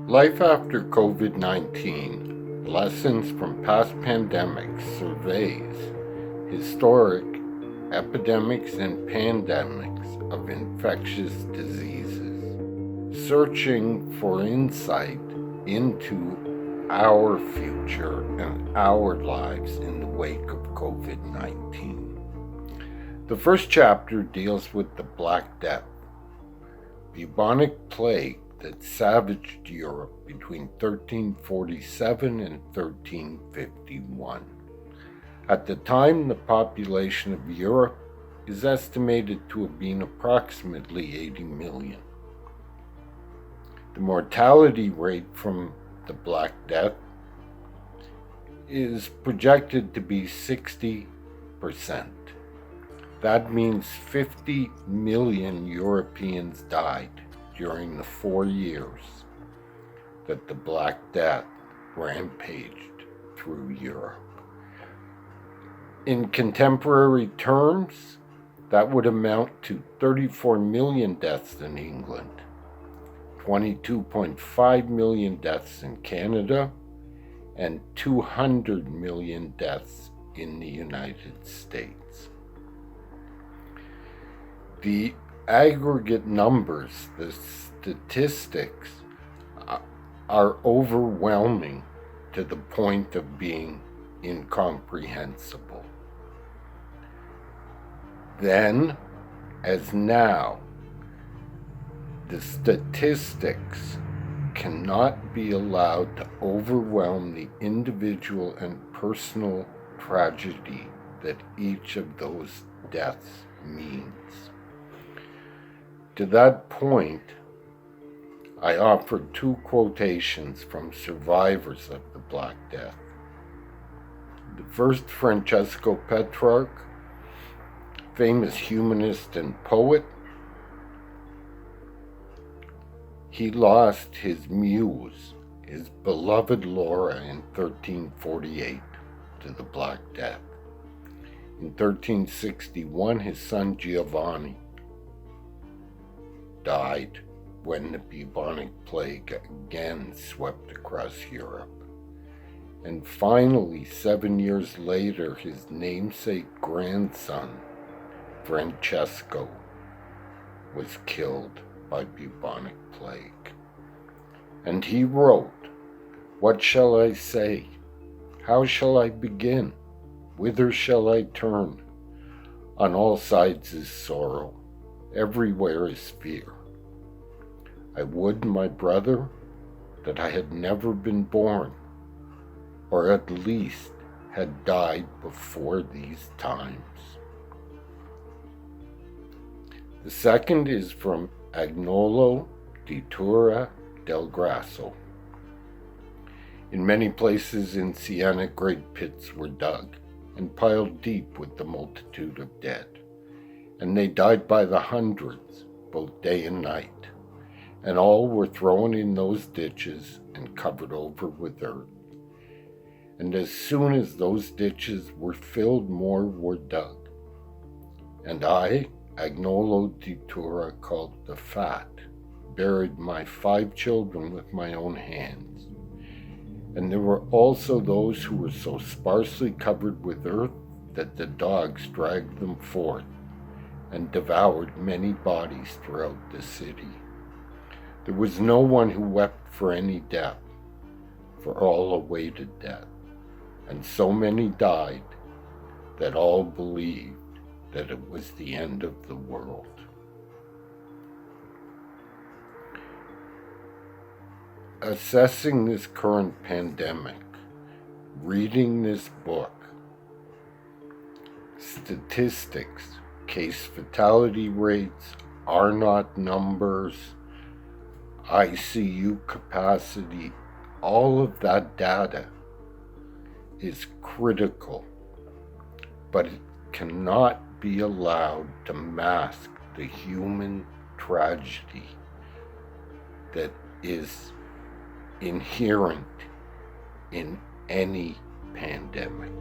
Life after COVID-19, Lessons from Past Pandemics surveys historic epidemics and pandemics of infectious diseases, searching for insight into our future and our lives in the wake of COVID-19. The first chapter deals with the Black Death, bubonic plague that savaged Europe between 1347 and 1351. At the time, the population of Europe is estimated to have been approximately 80 million. The mortality rate from the Black Death is projected to be 60%. That means 50 million Europeans died during the 4 years that the Black Death rampaged through Europe. In contemporary terms, that would amount to 34 million deaths in England, 22.5 million deaths in Canada, and 200 million deaths in the United States. The aggregate numbers, the statistics, are overwhelming to the point of being incomprehensible. Then, as now, the statistics cannot be allowed to overwhelm the individual and personal tragedy that each of those deaths means. To that point, I offered 2 quotations from survivors of the Black Death. The first, Francesco Petrarch, famous humanist and poet. He lost his muse, his beloved Laura, in 1348 to the Black Death. In 1361, his son Giovanni died when the bubonic plague again swept across Europe. And finally, 7 years later, his namesake grandson, Francesco, was killed by bubonic plague. And he wrote, "What shall I say? How shall I begin? Whither shall I turn? On all sides is sorrow, everywhere is fear. I would, my brother, that I had never been born, or at least had died before these times." The second is from Agnolo di Tura del Grasso. In many places in Siena, great pits were dug and piled deep with the multitude of dead, and they died by the hundreds, both day and night, and all were thrown in those ditches and covered over with earth. And as soon as those ditches were filled, more were dug. And I, Agnolo di Tura, called the fat, buried my 5 children with my own hands. And there were also those who were so sparsely covered with earth that the dogs dragged them forth and devoured many bodies throughout the city. There was no one who wept for any death, for all awaited death, and so many died that all believed that it was the end of the world. Assessing this current pandemic, reading this book, statistics, case fatality rates, R naught numbers, ICU capacity, all of that data is critical, but it cannot be allowed to mask the human tragedy that is inherent in any pandemic.